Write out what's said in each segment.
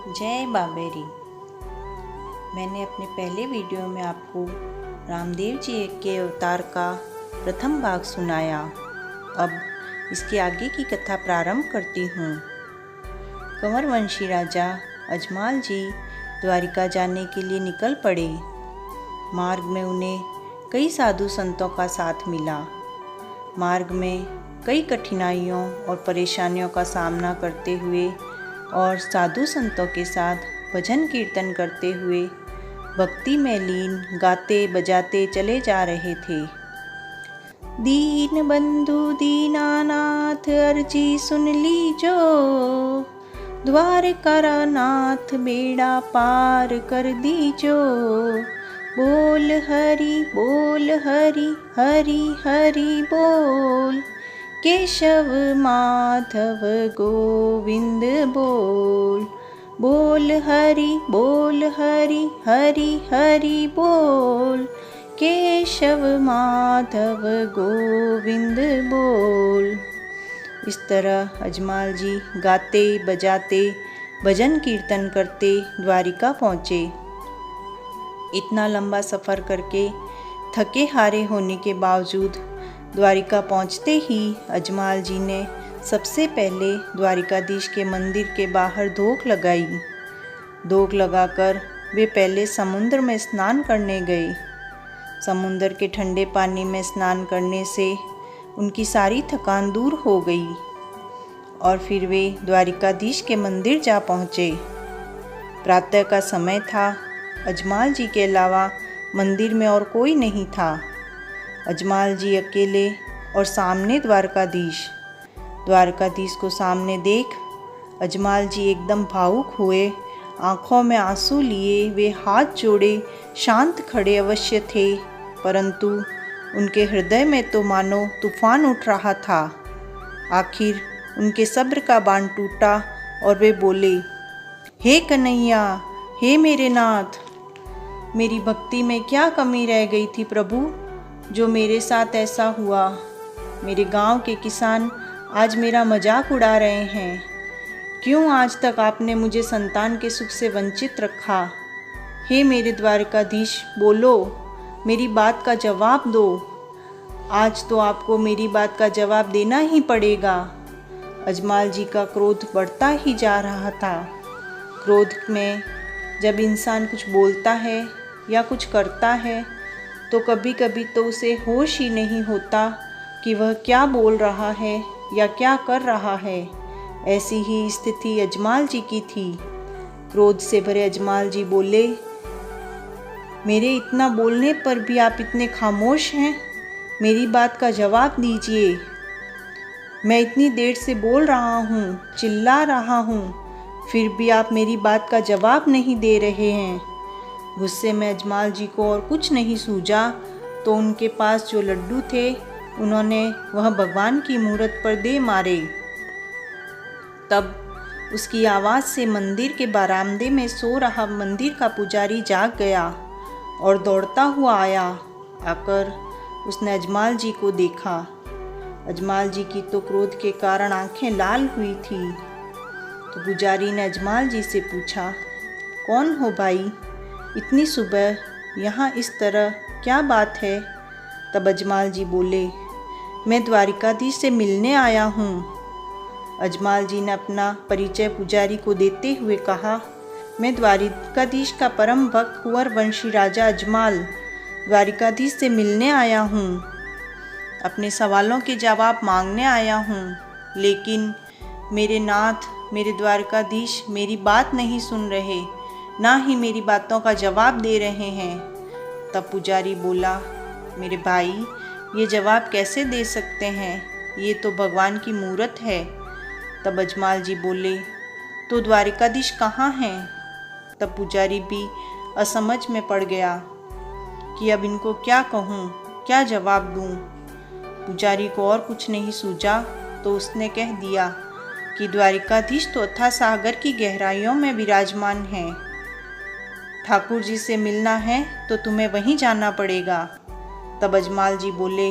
जय बाबेरी। मैंने अपने पहले वीडियो में आपको रामदेव जी के अवतार का प्रथम भाग सुनाया। अब इसके आगे की कथा प्रारंभ करती हूँ। कंवरवंशी राजा अजमाल जी द्वारिका जाने के लिए निकल पड़े। मार्ग में उन्हें कई साधु संतों का साथ मिला। मार्ग में कई कठिनाइयों और परेशानियों का सामना करते हुए और साधु संतों के साथ भजन कीर्तन करते हुए भक्ति में लीन गाते बजाते चले जा रहे थे। दीन बंधु दीनानाथ अर्जी सुन लीजो, द्वारका नाथ बेड़ा पार कर दीजो। बोल हरि हरि हरि बोल, केशव माधव गोविंद बोल। बोल हरि हरि हरि बोल, केशव माधव गोविंद बोल। इस तरह अजमाल जी गाते बजाते भजन कीर्तन करते द्वारिका पहुँचे। इतना लंबा सफ़र करके थके हारे होने के बावजूद द्वारिका पहुँचते ही अजमाल जी ने सबसे पहले द्वारिकाधीश के मंदिर के बाहर धोख लगाई। धोख लगाकर वे पहले समुद्र में स्नान करने गए। समुद्र के ठंडे पानी में स्नान करने से उनकी सारी थकान दूर हो गई और फिर वे द्वारिकाधीश के मंदिर जा पहुँचे। प्रातः का समय था। अजमाल जी के अलावा मंदिर में और कोई नहीं था। अजमाल जी अकेले और सामने द्वारकाधीश। द्वारकाधीश को सामने देख अजमाल जी एकदम भावुक हुए। आँखों में आंसू लिए वे हाथ जोड़े शांत खड़े अवश्य थे, परंतु उनके हृदय में तो मानो तूफान उठ रहा था। आखिर उनके सब्र का बांध टूटा और वे बोले, हे कन्हैया, हे मेरे नाथ, मेरी भक्ति में क्या कमी रह गई थी प्रभु, जो मेरे साथ ऐसा हुआ। मेरे गांव के किसान आज मेरा मजाक उड़ा रहे हैं। क्यों आज तक आपने मुझे संतान के सुख से वंचित रखा। हे मेरे द्वारकाधीश, बोलो, मेरी बात का जवाब दो। आज तो आपको मेरी बात का जवाब देना ही पड़ेगा। अजमाल जी का क्रोध बढ़ता ही जा रहा था। क्रोध में जब इंसान कुछ बोलता है या कुछ करता है तो कभी कभी तो उसे होश ही नहीं होता कि वह क्या बोल रहा है या क्या कर रहा है। ऐसी ही स्थिति अजमाल जी की थी। क्रोध से भरे अजमाल जी बोले, मेरे इतना बोलने पर भी आप इतने खामोश हैं। मेरी बात का जवाब दीजिए। मैं इतनी देर से बोल रहा हूँ, चिल्ला रहा हूँ, फिर भी आप मेरी बात का जवाब नहीं दे रहे हैं। गुस्से में अजमाल जी को और कुछ नहीं सूझा तो उनके पास जो लड्डू थे उन्होंने वह भगवान की मूरत पर दे मारे। तब उसकी आवाज़ से मंदिर के बरामदे में सो रहा मंदिर का पुजारी जाग गया और दौड़ता हुआ आया। आकर उसने अजमाल जी को देखा। अजमाल जी की तो क्रोध के कारण आंखें लाल हुई थी। तो पुजारी ने अजमाल जी से पूछा, कौन हो भाई, इतनी सुबह यहाँ इस तरह क्या बात है। तब अजमाल जी बोले, मैं द्वारिकाधीश से मिलने आया हूँ। अजमाल जी ने अपना परिचय पुजारी को देते हुए कहा, मैं द्वारिकाधीश का परम भक्त कंवरवंशी राजा अजमाल द्वारिकाधीश से मिलने आया हूँ। अपने सवालों के जवाब मांगने आया हूँ, लेकिन मेरे नाथ, मेरे द्वारकाधीश मेरी बात नहीं सुन रहे, ना ही मेरी बातों का जवाब दे रहे हैं। तब पुजारी बोला, मेरे भाई, ये जवाब कैसे दे सकते हैं, ये तो भगवान की मूरत है। तब अजमाल जी बोले, तो द्वारिकाधीश कहाँ हैं। तब पुजारी भी असमझ में पड़ गया कि अब इनको क्या कहूँ, क्या जवाब दूँ। पुजारी को और कुछ नहीं सूझा तो उसने कह दिया कि द्वारिकाधीश तो अथाह सागर की गहराइयों में विराजमान हैं। ठाकुर जी से मिलना है तो तुम्हें वहीं जाना पड़ेगा। तब अजमाल जी बोले,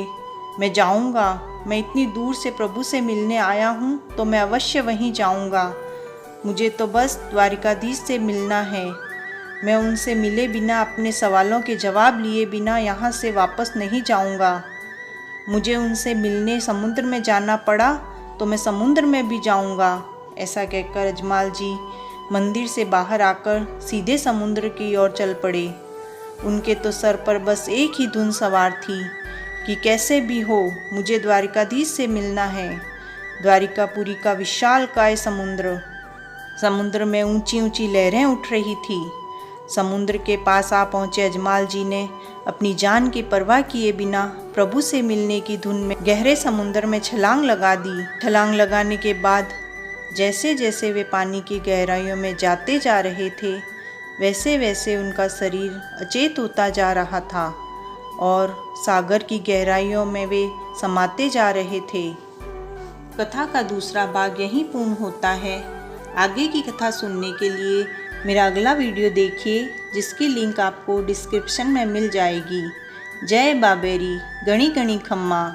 मैं जाऊंगा, मैं इतनी दूर से प्रभु से मिलने आया हूँ तो मैं अवश्य वहीं जाऊंगा। मुझे तो बस द्वारिकाधीश से मिलना है। मैं उनसे मिले बिना, अपने सवालों के जवाब लिए बिना यहाँ से वापस नहीं जाऊँगा। मुझे उनसे मिलने समुद्र में जाना पड़ा तो मैं समुद्र में भी जाऊँगा। ऐसा कहकर अजमाल जी मंदिर से बाहर आकर सीधे समुद्र की ओर चल पड़े। उनके तो सर पर बस एक ही धुन सवार थी कि कैसे भी हो मुझे द्वारिकाधीश से मिलना है। द्वारिकापुरी का विशालकाय समुद्र में ऊंची ऊंची लहरें उठ रही थी। समुद्र के पास आ पहुँचे अजमाल जी ने अपनी जान की परवाह किए बिना प्रभु से मिलने की धुन में गहरे समुद्र में छलांग लगा दी। छलांग लगाने के बाद जैसे जैसे वे पानी की गहराइयों में जाते जा रहे थे, वैसे वैसे उनका शरीर अचेत होता जा रहा था और सागर की गहराइयों में वे समाते जा रहे थे। कथा का दूसरा भाग यहीं पूर्ण होता है। आगे की कथा सुनने के लिए मेरा अगला वीडियो देखिए, जिसकी लिंक आपको डिस्क्रिप्शन में मिल जाएगी। जय बाबेरी, गणी गणी खम्मा।